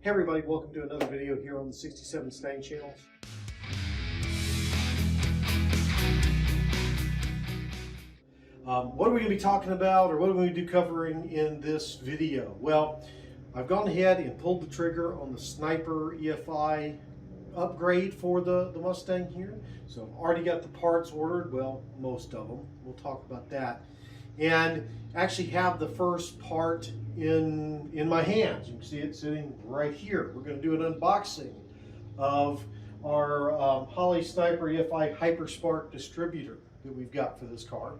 Hey everybody, welcome to another video here on the 67 Mustang channels. What are we going to be talking about, or what are we going to be covering in this video? Well, I've gone ahead and pulled the trigger on the Sniper EFI upgrade for the Mustang here. So I've already got the parts ordered, well, most of them. We'll talk about that. And actually have the first part in my hands. You can see it sitting right here. We're going to do an unboxing of our Holley Sniper EFI Hyperspark Distributor that we've got for this car.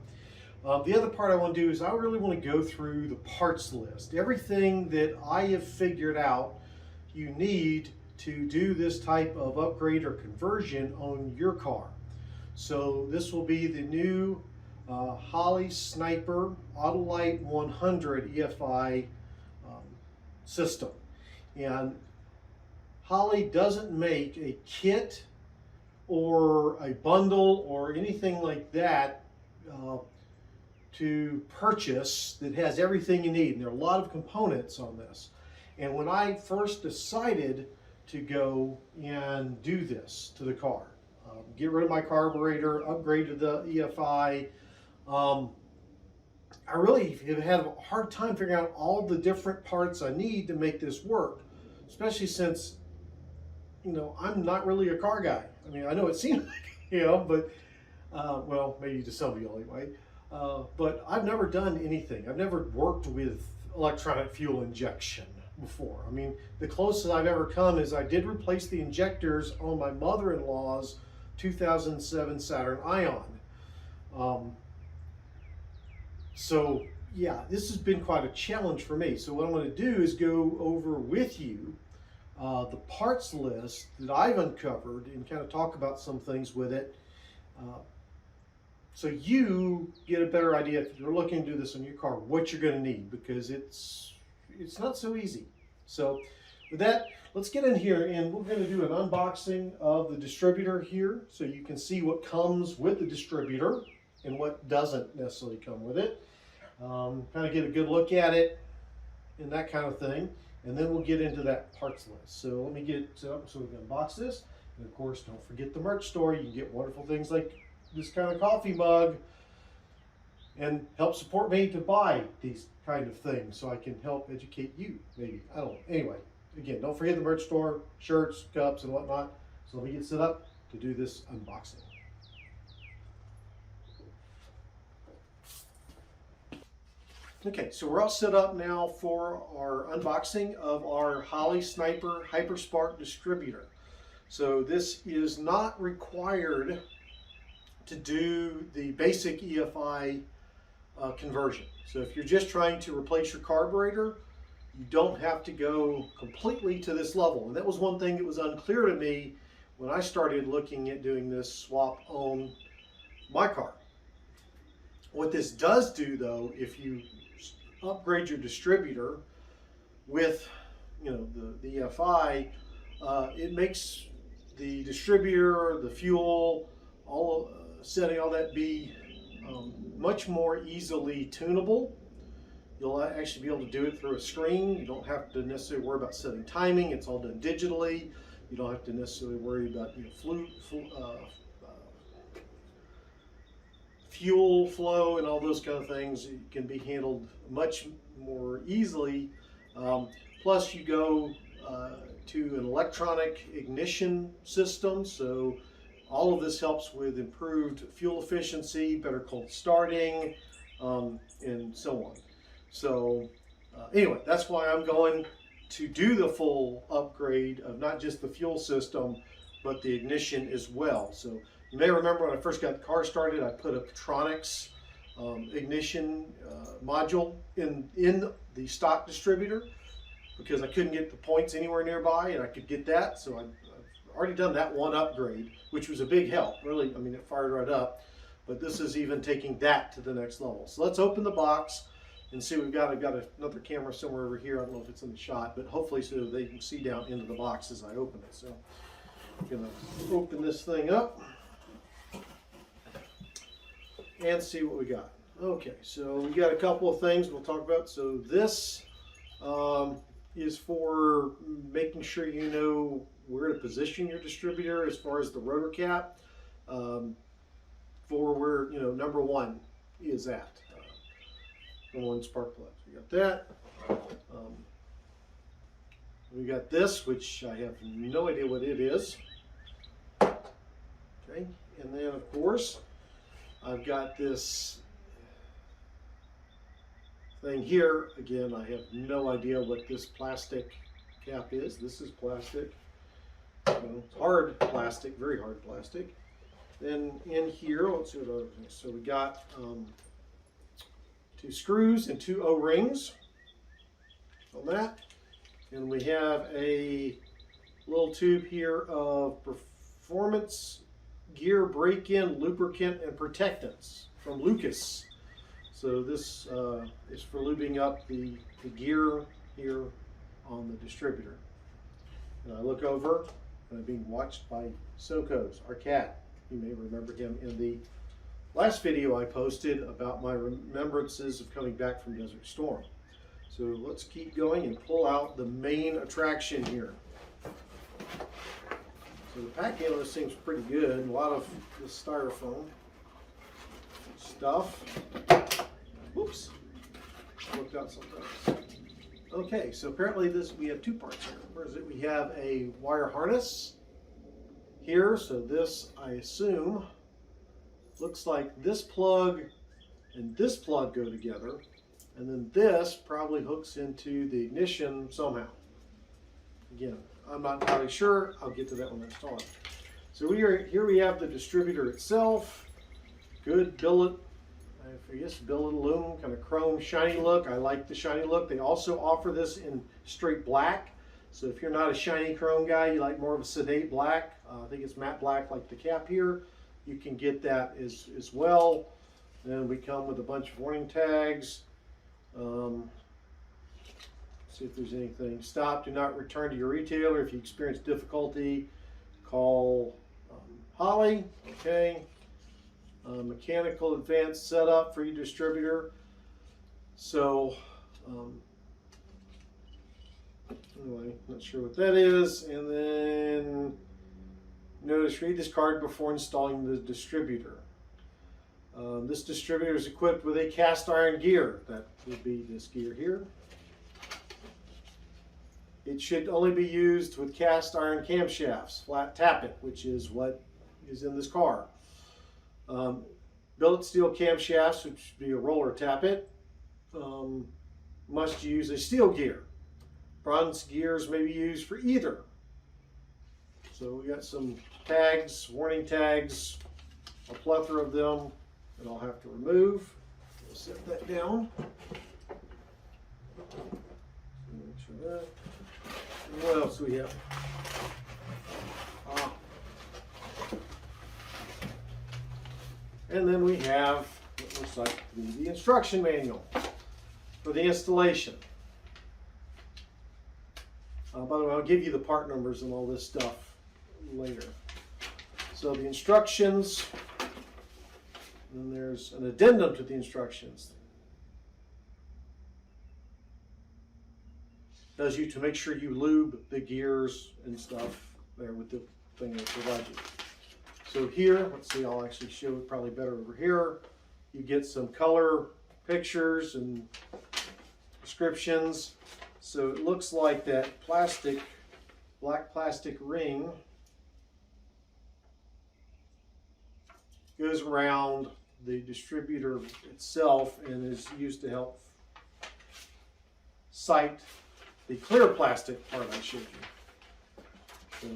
The other part I want to do is I really want to go through the parts list. Everything that I have figured out you need to do this type of upgrade or conversion on your car. So this will be the new Holley Sniper Autolite 100 EFI system. And Holley doesn't make a kit or a bundle or anything like that to purchase that has everything you need. And there are a lot of components on this. And when I first decided to go and do this to the car, get rid of my carburetor, upgrade to the EFI, I really have had a hard time figuring out all the different parts I need to make this work, especially since, you know, I'm not really a car guy. I mean, I know it seems like, you know, but, well, maybe to some of you anyway, but I've never done anything. I've never worked with electronic fuel injection before. I mean, the closest I've ever come is I did replace the injectors on my mother-in-law's 2007 Saturn Ion. So yeah, this has been quite a challenge for me. So what I'm going to do is go over with you the parts list that I've uncovered and kind of talk about some things with it, so you get a better idea if you're looking to do this on your car, what you're going to need, because it's not so easy. So with that, let's get in here and we're going to do an unboxing of the distributor here so you can see what comes with the distributor and what doesn't necessarily come with it. Kind of get a good look at it and that kind of thing, and then we'll get into that parts list. So let me get it set up so we can unbox this. And of course, don't forget the merch store. You can get wonderful things like this kind of coffee mug and help support me to buy these kind of things so I can help educate you, maybe. I don't know. Anyway, again, don't forget the merch store, shirts, cups, and whatnot. So let me get set up to do this unboxing. Okay, so we're all set up now for our unboxing of our Holley Sniper Hyperspark Distributor. So this is not required to do the basic EFI conversion. So if you're just trying to replace your carburetor, you don't have to go completely to this level. And that was one thing that was unclear to me when I started looking at doing this swap on my car. What this does do, though, if you upgrade your distributor with, you know, the EFI, it makes the distributor, the fuel, all setting, all that be much more easily tunable. You'll actually be able to do it through a screen. You don't have to necessarily worry about setting timing. It's all done digitally. You don't have to necessarily worry about, you know, fuel flow and all those kind of things. It can be handled much more easily. Plus you go to an electronic ignition system, so all of this helps with improved fuel efficiency, better cold starting, and so on. So anyway, that's why I'm going to do the full upgrade of not just the fuel system, but the ignition as well. So you may remember when I first got the car started, I put a Approx ignition module in the stock distributor because I couldn't get the points anywhere nearby, and I could get that. So I've already done that one upgrade, which was a big help. Really, I mean, it fired right up. But this is even taking that to the next level. So let's open the box and see. I've got another camera somewhere over here. I don't know if it's in the shot, but hopefully so they can see down into the box as I open it. So I'm gonna open this thing up and see what we got. Okay, so we got a couple of things we'll talk about. So this is for making sure you know where to position your distributor as far as the rotor cap for where, you know, number one is at. Number one spark plug. We got that. We got this, which I have no idea what it is. Okay, and then of course I've got this thing here. Again, I have no idea what this plastic cap is. This is plastic. It's hard plastic, very hard plastic. Then in here, let's see what other things. So we got 2 screws and 2 O-rings on that. And we have a little tube here of performance gear break-in lubricant and protectants from Lucas. So this is for lubing up the gear here on the distributor. And I look over and I'm being watched by Sokos, our cat. You may remember him in the last video I posted about my remembrances of coming back from Desert Storm. So let's keep going and pull out the main attraction here. So the packing on this seems pretty good. A lot of this styrofoam stuff. Whoops, looked out sometimes. Okay, so apparently we have 2 parts here. Where is it? We have a wire harness here. So this, I assume, looks like this plug and this plug go together. And then this probably hooks into the ignition somehow. Again, I'm not entirely sure. I'll get to that when I install it. So here we have the distributor itself. Good billet, I guess billet aluminum, kind of chrome shiny look. I like the shiny look. They also offer this in straight black. So if you're not a shiny chrome guy, you like more of a sedate black, I think it's matte black like the cap here, you can get that as well. Then we come with a bunch of warning tags. See if there's anything. Stop, do not return to your retailer. If you experience difficulty, call Holley. Okay. Mechanical advanced setup for your distributor. So, anyway, not sure what that is. And then notice, read this card before installing the distributor. This distributor is equipped with a cast iron gear. That would be this gear here. It should only be used with cast iron camshafts, flat tappet, which is what is in this car. Billet steel camshafts, which would be a roller tappet, must use a steel gear. Bronze gears may be used for either. So we got some tags, warning tags, a plethora of them that I'll have to remove. We'll set that down. Make sure that. What else do we have? And then we have what looks like the instruction manual for the installation. By the way, I'll give you the part numbers and all this stuff later. So the instructions, and then there's an addendum to the instructions. Does you to make sure you lube the gears and stuff there with the thing they provide you. So here, let's see, I'll actually show it probably better over here. You get some color pictures and descriptions. So it looks like that plastic, black plastic ring goes around the distributor itself and is used to help sight the clear plastic part I showed you. So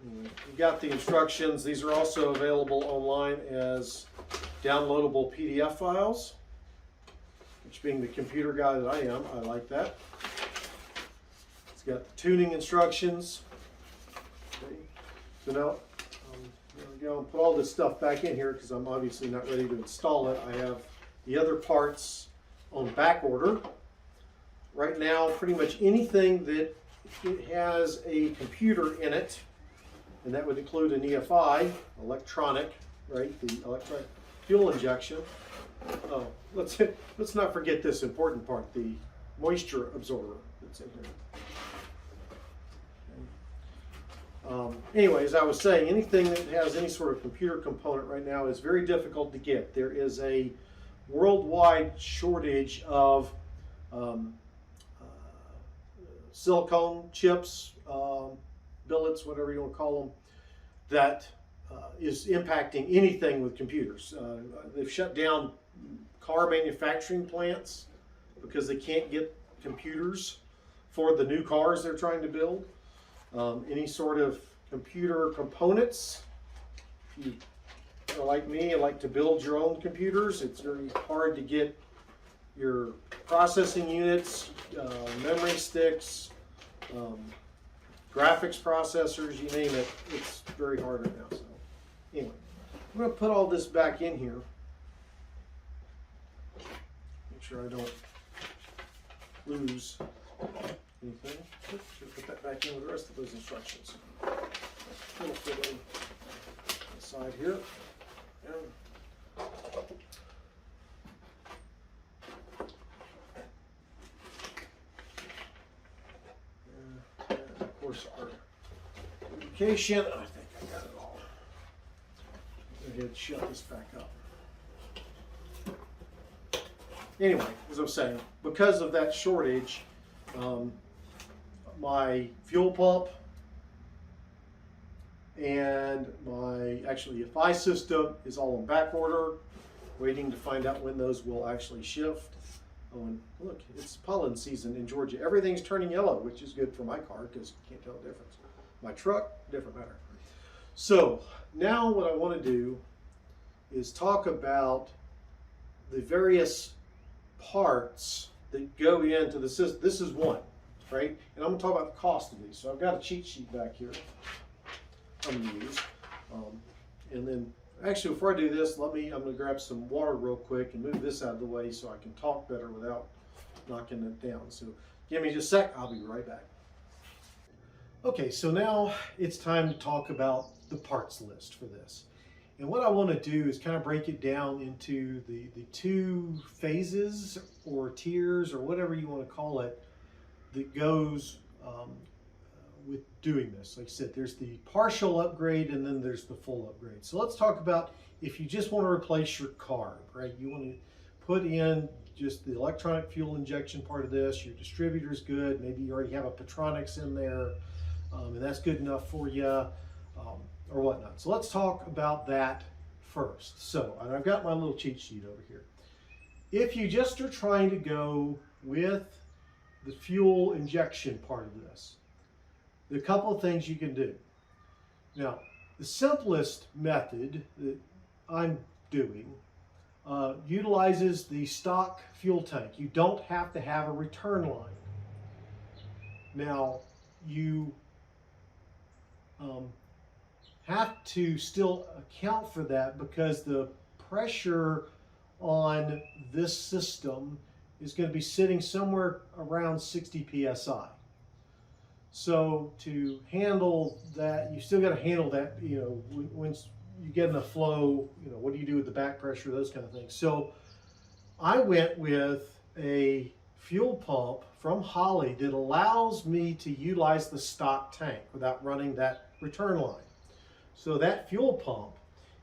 you got the instructions. These are also available online as downloadable PDF files, which being the computer guy that I am, I like that. It's got the tuning instructions. Okay. So now, there we go. I'll put all this stuff back in here because I'm obviously not ready to install it. I have the other parts on back order. Right now, pretty much anything that has a computer in it, and that would include an EFI, electronic, right? The electronic fuel injection. Oh, let's not forget this important part, the moisture absorber that's in here. Anyway, as I was saying, anything that has any sort of computer component right now is very difficult to get. There is a worldwide shortage of silicone chips, billets, whatever you want to call them, that is impacting anything with computers. They've shut down car manufacturing plants because they can't get computers for the new cars they're trying to build. Any sort of computer components, if you are like me and like to build your own computers, it's very hard to get your processing units, memory sticks, graphics processors, you name it. It's very hard right now. So anyway, I'm going to put all this back in here. Make sure I don't lose anything. Should put that back in with the rest of those instructions. Little fit in the side here. And of course our communication. I think I got it all. Go ahead and shut this back up. Anyway, as I'm saying, because of that shortage, my fuel pump and my actually EFI system is all on back order, waiting to find out when those will actually shift. Oh, and look, it's pollen season in Georgia. Everything's turning yellow, which is good for my car because you can't tell the difference. My truck, different matter. So now what I want to do is talk about the various parts that go into the system. This is one, right? And I'm going to talk about the cost of these. So I've got a cheat sheet back here I'm going to use. And then, actually, before I do this, I'm going to grab some water real quick and move this out of the way so I can talk better without knocking it down. So give me just a sec. I'll be right back. Okay, so now it's time to talk about the parts list for this. And what I want to do is kind of break it down into the two phases or tiers or whatever you want to call it that goes with doing this. Like I said, there's the partial upgrade and then there's the full upgrade. So let's talk about if you just want to replace your carb, right? You want to put in just the electronic fuel injection part of this, your distributor's good, maybe you already have a Petronics in there, and that's good enough for you, or whatnot. So let's talk about that first. So, and I've got my little cheat sheet over here. If you just are trying to go with the fuel injection part of this, there are a couple of things you can do. Now, the simplest method that I'm doing utilizes the stock fuel tank. You don't have to have a return line. Now, you have to still account for that because the pressure on this system is going to be sitting somewhere around 60 psi. So to handle that, you still got to handle that, you know, when you get in a flow, you know, what do you do with the back pressure, those kind of things. So I went with a fuel pump from Holley that allows me to utilize the stock tank without running that return line. So that fuel pump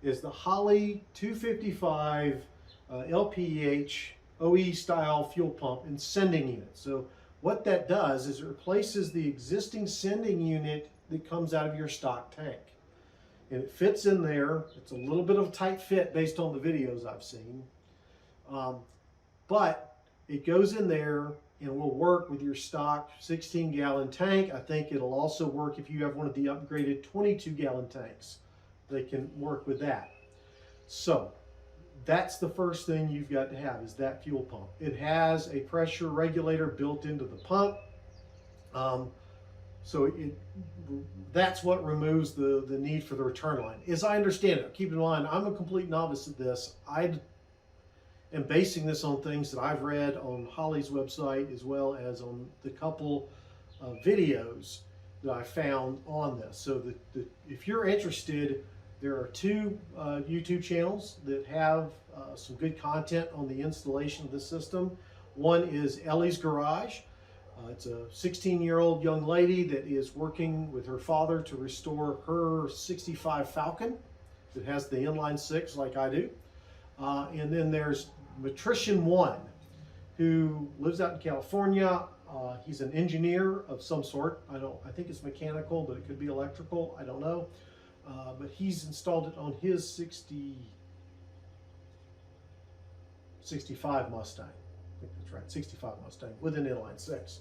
is the Holley 255 LPH OE style fuel pump and sending unit. So what that does is it replaces the existing sending unit that comes out of your stock tank. And it fits in there. It's a little bit of a tight fit based on the videos I've seen. But it goes in there and will work with your stock 16-gallon tank. I think it'll also work if you have one of the upgraded 22-gallon tanks. They can work with that. So that's the first thing you've got to have is that fuel pump. It has a pressure regulator built into the pump. So that's what removes the need for the return line. As I understand it, keep in mind, I'm a complete novice at this. I am basing this on things that I've read on Holley's website as well as on the couple of videos that I found on this. So if you're interested, there are two YouTube channels that have some good content on the installation of this system. One is Ellie's Garage. It's a 16-year-old young lady that is working with her father to restore her 65 Falcon that has the inline 6 like I do. And then there's Matrician1, who lives out in California. He's an engineer of some sort. I think it's mechanical, but it could be electrical. I don't know. But he's installed it on his 65 Mustang. I think that's right, 65 Mustang with an inline 6.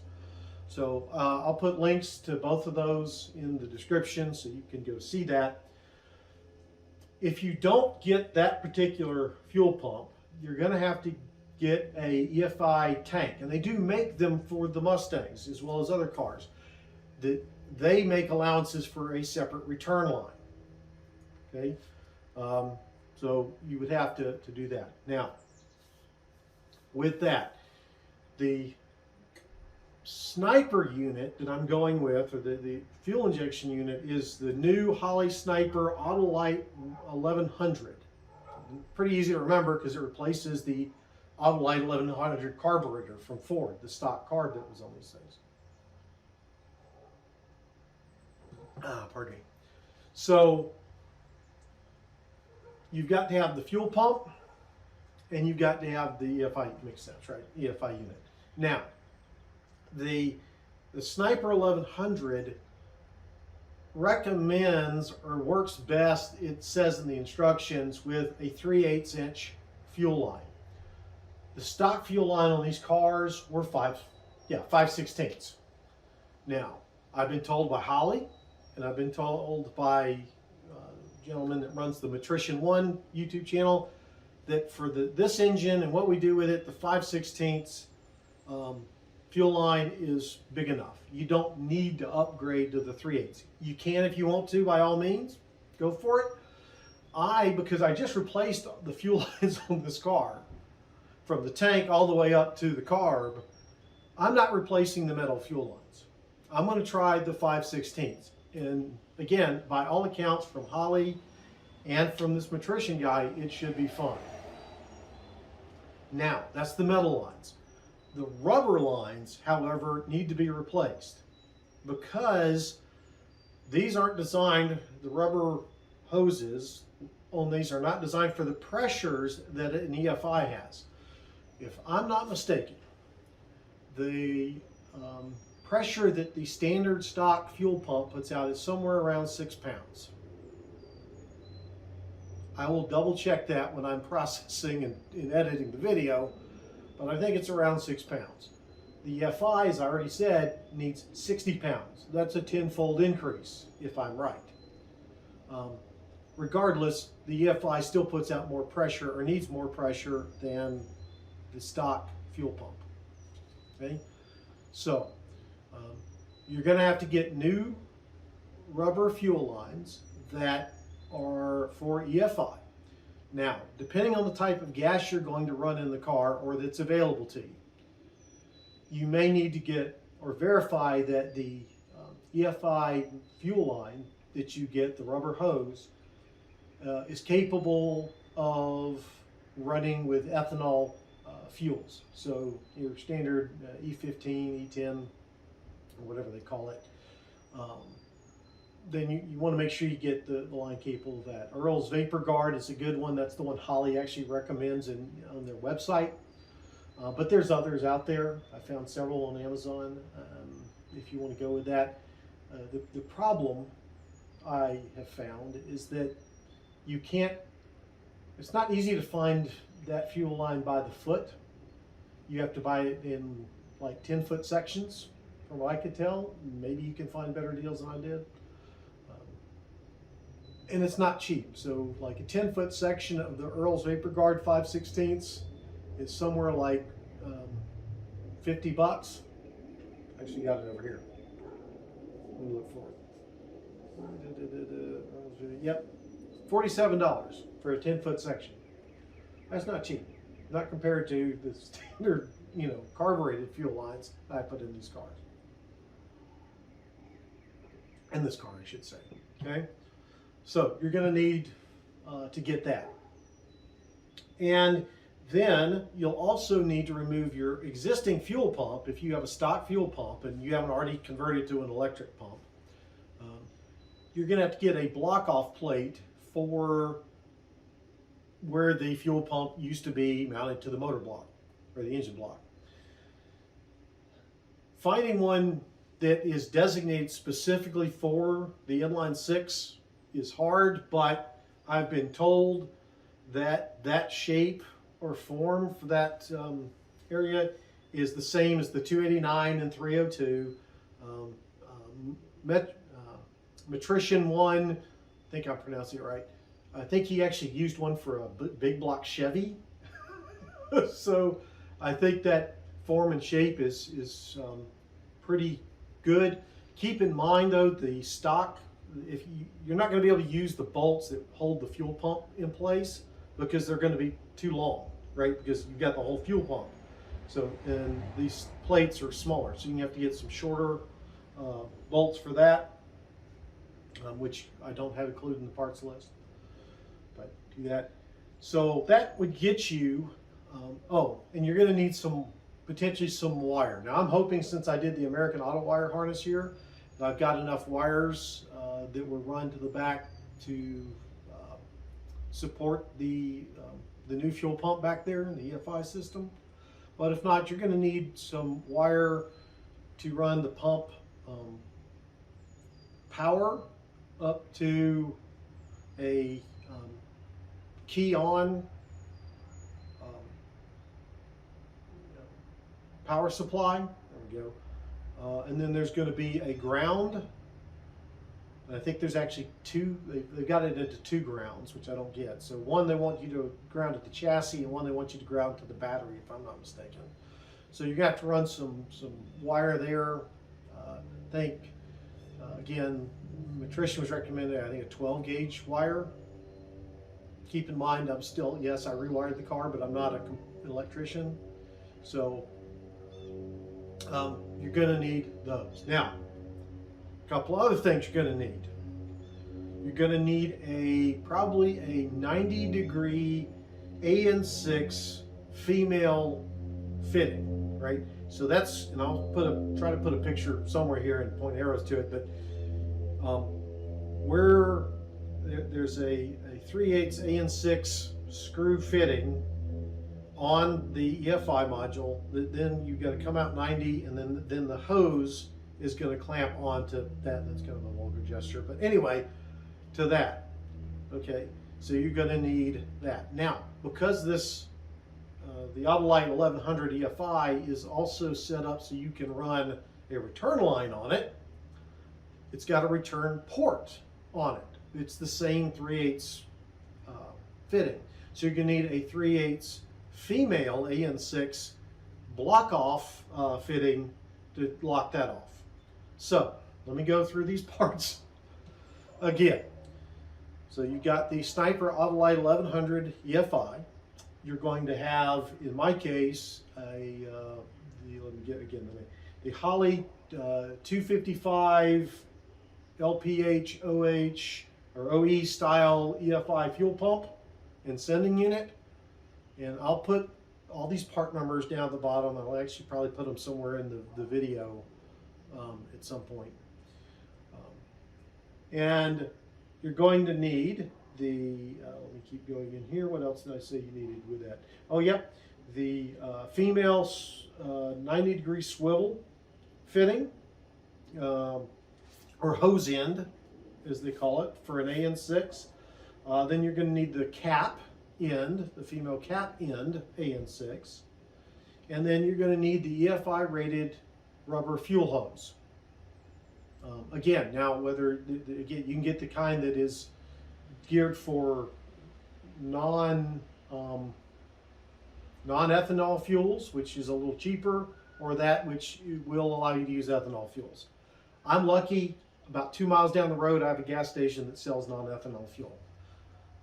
So I'll put links to both of those in the description so you can go see that. If you don't get that particular fuel pump, you're going to have to get a EFI tank, and they do make them for the Mustangs as well as other cars. They make allowances for a separate return line. Okay, so you would have to do that. Now, with that, the Sniper unit that I'm going with, or the fuel injection unit, is the new Holley Sniper Autolite 1100. Pretty easy to remember because it replaces the Autolite 1100 carburetor from Ford, the stock carb that was on these things. Pardon me. So you've got to have the fuel pump, and you've got to have the EFI mix-ups, right? EFI unit. Now, the Sniper 1100 recommends, or works best, it says in the instructions, with a 3/8 inch fuel line. The stock fuel line on these cars were 5/16. Now, I've been told by Holley, and I've been told by a gentleman that runs the Matrician1 YouTube channel, that for this engine and what we do with it, the 5/16 fuel line is big enough. You don't need to upgrade to the 3/8. You can if you want to, by all means, go for it. Because I just replaced the fuel lines on this car, from the tank all the way up to the carb, I'm not replacing the metal fuel lines. I'm going to try the 5/16. And again, by all accounts from Holley and from this Matrician guy, it should be fine. Now, that's the metal lines. The rubber lines, however, need to be replaced because these aren't designed, the rubber hoses on these are not designed for the pressures that an EFI has. If I'm not mistaken, the pressure that the standard stock fuel pump puts out is somewhere around 6 pounds. I will double check that when I'm processing and editing the video, but I think it's around 6 pounds. The EFI, as I already said, needs 60 pounds. That's a 10-fold increase, if I'm right. Regardless, the EFI still puts out more pressure, or needs more pressure, than the stock fuel pump. Okay? So, you're going to have to get new rubber fuel lines that are for EFI. Now, depending on the type of gas you're going to run in the car or that's available to you, you may need to get or verify that the EFI fuel line that you get, the rubber hose, is capable of running with ethanol fuels. So your standard E15, E10, or whatever they call it. Then you want to make sure you get the line capable of that. Earl's Vapor Guard is a good one. That's the one Holley actually recommends on their website. But there's others out there. I found several on Amazon if you want to go with that. The problem I have found is that you can't, it's not easy to find that fuel line by the foot. You have to buy it in like 10-foot sections, from what I could tell. Maybe you can find better deals than I did. And it's not cheap. So like a 10-foot section of the Earl's Vapor Guard 5/16 is somewhere like $50. Actually got it over here. Let me look for it. Yep, $47 for a 10-foot section. That's not cheap. Not compared to the standard, carbureted fuel lines I put in these cars. In this car, I should say. Okay? So you're going to need to get that. And Then you'll also need to remove your existing fuel pump if you have a stock fuel pump and you haven't already converted to an electric pump. You're going to have to get a block-off plate for where the fuel pump used to be mounted to the motor block or the engine block. Finding one that is designated specifically for the inline 6 is hard, but I've been told that that shape or form for that area is the same as the 289 and 302. Metrician one, I think I'm pronouncing it right. I think he actually used one for a big block Chevy. So I think that form and shape is pretty good. Keep in mind though, the stock, you're not going to be able to use the bolts that hold the fuel pump in place because they're going to be too long, right? Because you've got the whole fuel pump. So, and these plates are smaller, so you have to get some shorter bolts for that, which I don't have included in the parts list, but do that. So that would get you, oh, and you're going to need potentially some wire. Now I'm hoping, since I did the American Auto wire harness here, that I've got enough wires that will run to the back to support the new fuel pump back there in the EFI system. But if not, you're going to need some wire to run the pump power up to a key on power supply. There we go. And then there's going to be a ground. I think there's actually two, they've got it into two grounds, which I don't get. So one, they want you to ground at the chassis, and one they want you to ground to the battery, if I'm not mistaken. So you're going to have to run some wire there. I think, again, Metrician was recommending, I think, a 12 gauge wire. Keep in mind, I'm still, yes, I rewired the car, but I'm not an electrician. So you're going to need those. Now, a couple other things you're going to need. You're going to need probably a 90-degree AN6 female fitting, right? So that's, and I'll try to put a picture somewhere here and point arrows to it, but where there's a 3/8 AN6 screw fitting on the EFI module, then you've got to come out 90, and then the hose is going to clamp onto that. That's kind of a vulgar gesture, but anyway, to that. Okay, so you're going to need that. Now, because this the Autolite 1100 EFI is also set up so you can run a return line on it, it's got a return port on it. It's the same 3/8 fitting. So you're going to need a 3/8 female AN6 block-off fitting to lock that off. So let me go through these parts again. So you got the Sniper Autolite 1100 EFI. You're going to have, in my case, the Holley 255 LPH OH or OE style EFI fuel pump and sending unit. And I'll put all these part numbers down at the bottom. I'll actually probably put them somewhere in the video at some point. And you're going to need the, let me keep going in here. What else did I say you needed with that? Oh, yep, the female 90-degree swivel fitting, or hose end, as they call it, for an AN6. Then you're going to need the cap end, the female cap end, AN6. And then you're going to need the EFI rated rubber fuel hose. Again, now whether, again, you can get the kind that is geared for non-ethanol fuels, which is a little cheaper, or that which will allow you to use ethanol fuels. I'm lucky, about 2 miles down the road, I have a gas station that sells non-ethanol fuel.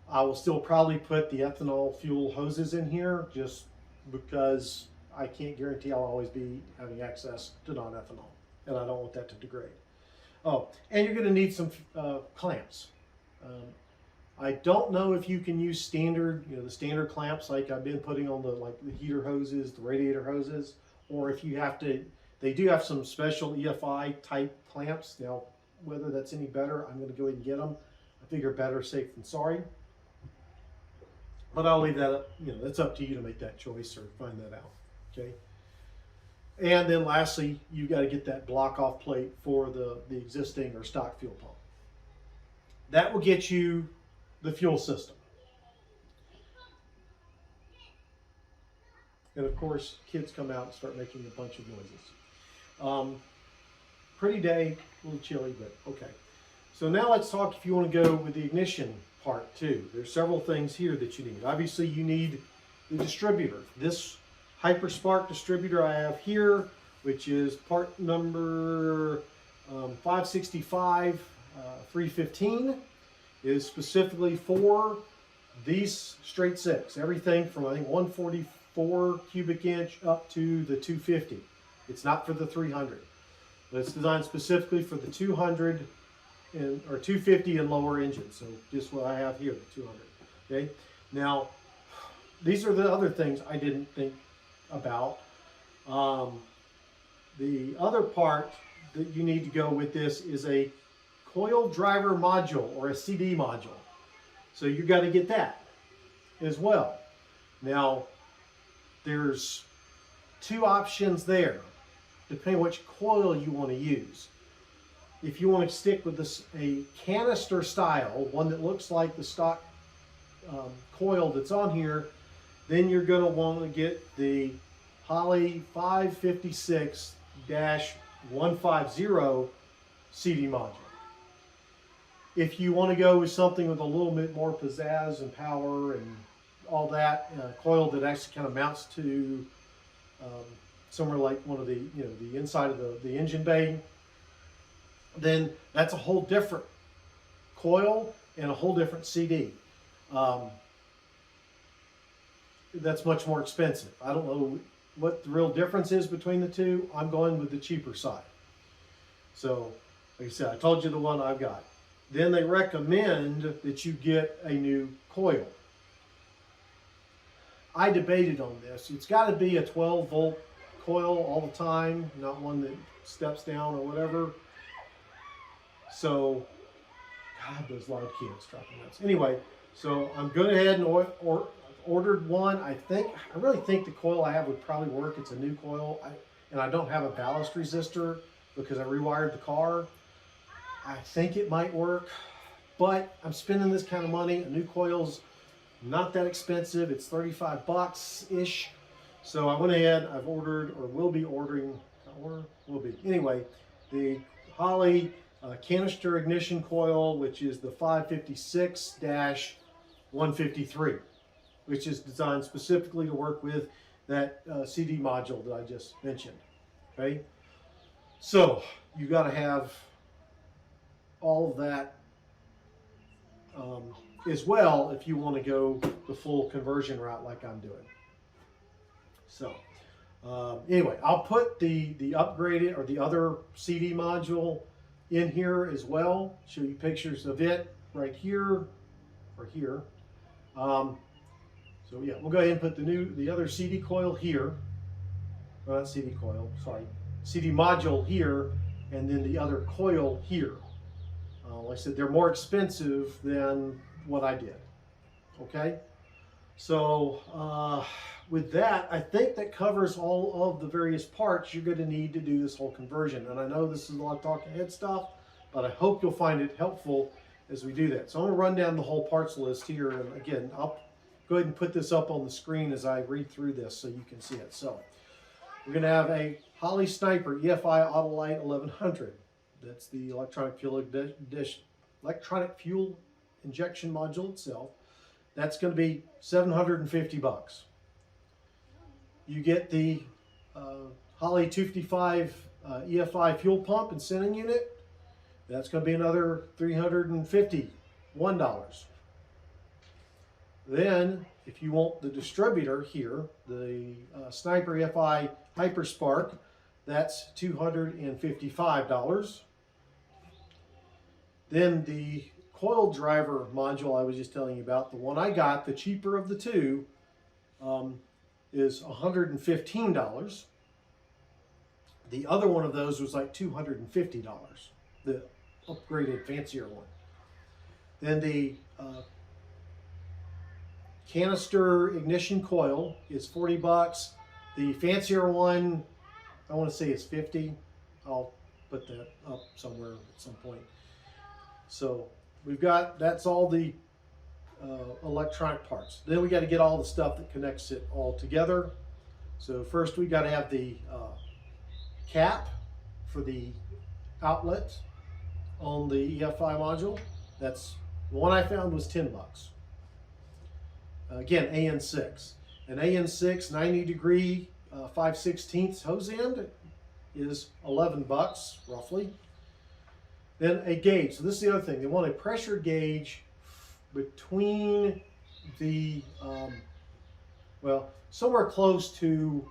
I will still probably put the ethanol fuel hoses in here just because I can't guarantee I'll always be having access to non-ethanol, and I don't want that to degrade. Oh, and you're going to need some clamps. I don't know if you can use standard, the standard clamps like I've been putting on the heater hoses, the radiator hoses, or if you have to. They do have some special EFI type clamps. Now, whether that's any better, I'm going to go ahead and get them. I figure better safe than sorry. But I'll leave that up. That's up to you to make that choice or find that out. Okay. And then lastly, you got to get that block off plate for the existing or stock fuel pump. That will get you the fuel system. And of course, kids come out and start making a bunch of noises. Pretty day, a little chilly, but okay. So now let's talk if you want to go with the ignition part too. There's several things here that you need. Obviously, you need the distributor. This Hyperspark distributor I have here, which is part number 565 315, is specifically for these straight six. Everything from I think 144 cubic inch up to the 250. It's not for the 300, but it's designed specifically for the 200 or 250 and lower engines. So just what I have here, the 200. Okay. Now, these are the other things I didn't think about. The other part that you need to go with this is a coil driver module or a CD module. So you got to get that as well. Now, there's two options there, depending on which coil you want to use. If you want to stick with this, a canister style, one that looks like the stock coil that's on here, then you're going to want to get the Holley 556-150 CD module. If you want to go with something with a little bit more pizzazz and power and all that, coil that actually kind of mounts to somewhere like one of the the inside of the engine bay, then that's a whole different coil and a whole different CD. That's much more expensive. I don't know what the real difference is between the two. I'm going with the cheaper side. So, like I said, I told you the one I've got. Then they recommend that you get a new coil. I debated on this. It's got to be a 12 volt coil all the time, not one that steps down or whatever. So, God, those loud kids dropping nuts. Anyway, so I'm going ahead and ordered one. I really think the coil I have would probably work. It's a new coil, and I don't have a ballast resistor because I rewired the car. I think it might work, but I'm spending this kind of money. A new coil's not that expensive. It's 35 bucks-ish. So I went ahead, I've ordered, or will be ordering, anyway, the Holley canister ignition coil, which is the 556-153, which is designed specifically to work with that CD module that I just mentioned, okay? So you got to have all of that as well if you want to go the full conversion route like I'm doing. So anyway, I'll put the upgraded or the other CD module in here as well. Show you pictures of it right here or here. So yeah, we'll go ahead and put the other CD coil here. Well, not CD coil, sorry. CD module here, and then the other coil here. Like I said, they're more expensive than what I did. Okay? So with that, I think that covers all of the various parts you're going to need to do this whole conversion. And I know this is a lot of talking head stuff, but I hope you'll find it helpful as we do that. So I'm going to run down the whole parts list here. And again, I'll go ahead and put this up on the screen as I read through this so you can see it. So we're going to have a Holley Sniper EFI Autolite 1100. That's the electronic fuel injection module itself. That's going to be 750 bucks. You get the Holley 255 EFI fuel pump and sending unit. That's going to be another $351. Then, if you want the distributor here, the Sniper EFI Hyperspark, that's $255. Then the coil driver module I was just telling you about, the one I got, the cheaper of the two, is $115. The other one of those was like $250, the upgraded fancier one. Then the canister ignition coil is 40 bucks. The fancier one, I want to say it's 50. I'll put that up somewhere at some point. So we've got, that's all the electronic parts. Then we got to get all the stuff that connects it all together. So first we got to have the cap for the outlet on the EFI module. That's the one I found was 10 bucks. Again, AN6. An AN6 90 degree 5/16 hose end is 11 bucks roughly. Then a gauge. So this is the other thing. They want a pressure gauge between the, well, somewhere close to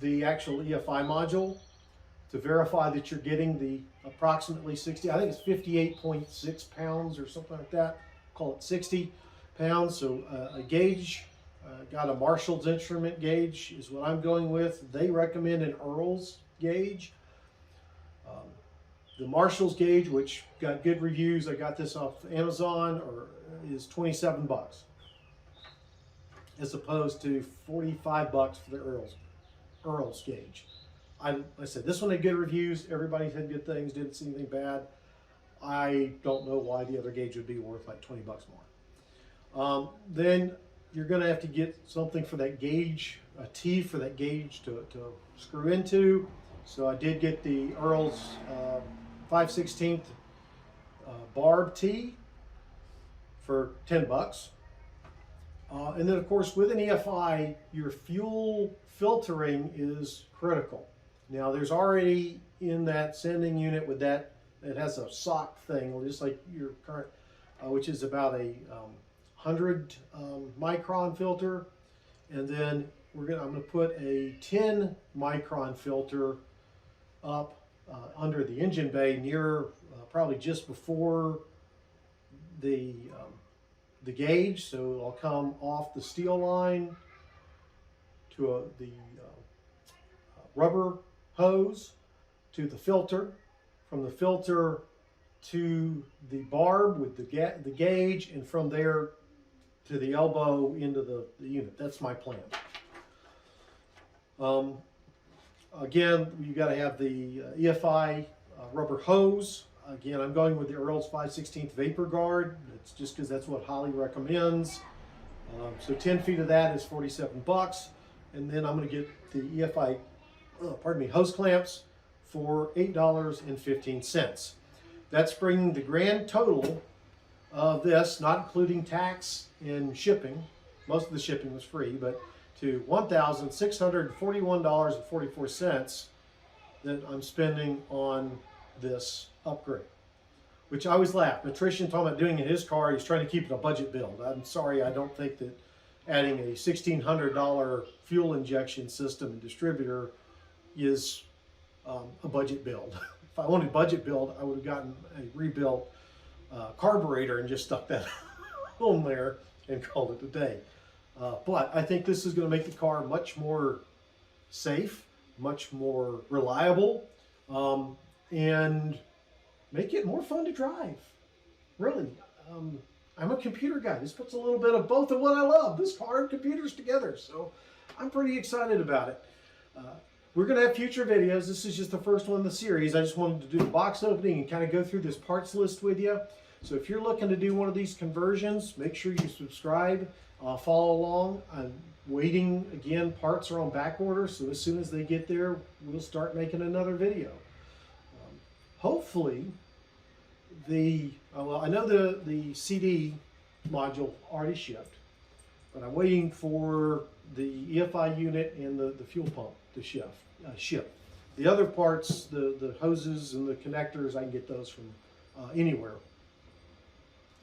the actual EFI module to verify that you're getting the approximately 60, I think it's 58.6 pounds or something like that. Call it 60 pounds. So a gauge, got a Marshall's instrument gauge is what I'm going with. They recommend an Earl's gauge. The Marshall's gauge, which got good reviews, I got this off Amazon, is 27 bucks. As opposed to 45 bucks for the Earl's gauge. I said, this one had good reviews. Everybody had good things, didn't see anything bad. I don't know why the other gauge would be worth like 20 bucks more. Then you're going to have to get something for that gauge, a T for that gauge to screw into. So I did get the Earl's 5/16 barb T for 10 bucks. And then of course with an EFI, your fuel filtering is critical. Now there's already in that sending unit with that, it has a sock thing, just like your current, which is about a 100 micron filter. And then I'm gonna put a 10 micron filter up under the engine bay near, probably just before the gauge. So it'll come off the steel line to the rubber hose to the filter, from the filter to the barb with the gauge, and from there to the elbow into the unit. That's my plan. Again, you got to have the EFI rubber hose. Again, I'm going with the Earl's 5/16 Vapor Guard. It's just because that's what Holley recommends. So 10 feet of that is 47 bucks. And then I'm going to get the EFI, hose clamps for $8.15. That's bringing the grand total of this, not including tax and shipping. Most of the shipping was free, but to $1,641.44 that I'm spending on this upgrade. Which I always laugh. Patrician talking about doing in his car, he's trying to keep it a budget build. I'm sorry, I don't think that adding a $1,600 fuel injection system and distributor is a budget build. If I wanted budget build, I would have gotten a rebuilt carburetor and just stuck that on there and called it a day. But I think this is going to make the car much more safe, much more reliable, and make it more fun to drive. Really. I'm a computer guy. This puts a little bit of both of what I love, this car and computers together. So I'm pretty excited about it. We're going to have future videos. This is just the first one in the series. I just wanted to do the box opening and kind of go through this parts list with you. So if you're looking to do one of these conversions, make sure you subscribe, follow along. I'm waiting. Again, parts are on back order, so as soon as they get there, we'll start making another video. Hopefully, well, I know the CD module already shipped, but I'm waiting for the EFI unit and the fuel pump to ship. The other parts, the hoses and the connectors, I can get those from anywhere,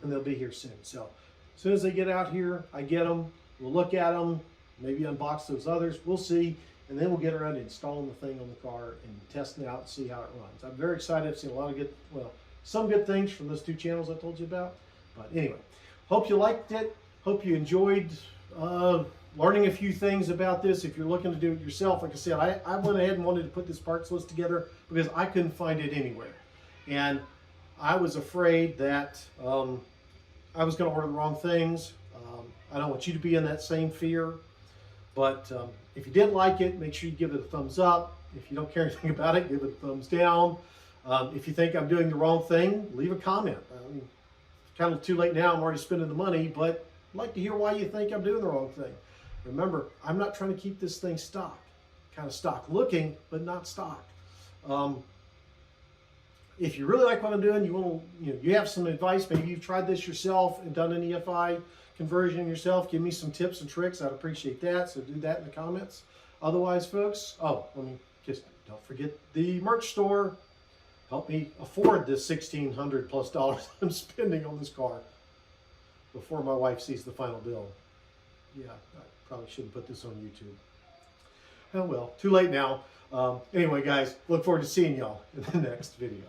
and they'll be here soon. So as soon as they get out here, I get them, we'll look at them, maybe unbox those others, we'll see, and then we'll get around to installing the thing on the car and testing it out and see how it runs. I'm very excited. I've seen a lot of good, well, some good things from those two channels I told you about. But anyway, hope you liked it. Hope you enjoyed learning a few things about this. If you're looking to do it yourself, like I said, I went ahead and wanted to put this parts list together because I couldn't find it anywhere. And I was afraid that I was going to order the wrong things. I don't want you to be in that same fear. But if you did like it, make sure you give it a thumbs up. If you don't care anything about it, give it a thumbs down. If you think I'm doing the wrong thing, leave a comment. I mean, it's kind of too late now. I'm already spending the money, but I'd like to hear why you think I'm doing the wrong thing. Remember, I'm not trying to keep this thing stock. Kind of stock looking, but not stock. If you really like what I'm doing, you have some advice, maybe you've tried this yourself and done an EFI conversion yourself, give me some tips and tricks. I'd appreciate that. So do that in the comments. Otherwise, folks, just don't forget the merch store. Help me afford this $1,600+ I'm spending on this car before my wife sees the final bill. Yeah, I probably shouldn't put this on YouTube. Oh well, too late now. Anyway, guys, look forward to seeing y'all in the next video.